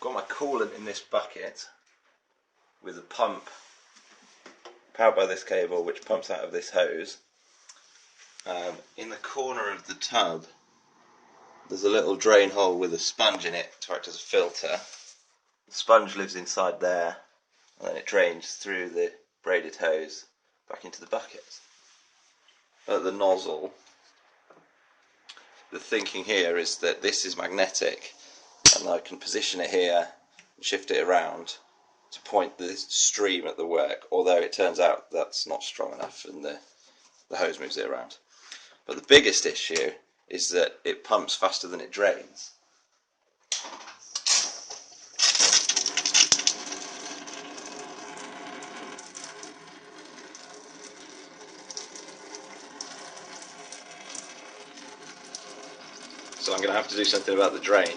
got my coolant in this bucket with a pump powered by this cable which pumps out of this hose. In the corner of the tub there's a little drain hole with a sponge in it to act as a filter. The sponge lives inside there and then it drains through the braided hose back into the bucket. At the nozzle, the thinking here is that this is magnetic and I can position it here and shift it around to point the stream at the work, although it turns out that's not strong enough and the hose moves it around. But the biggest issue is that it pumps faster than it drains. So I'm going to have to do something about the drain.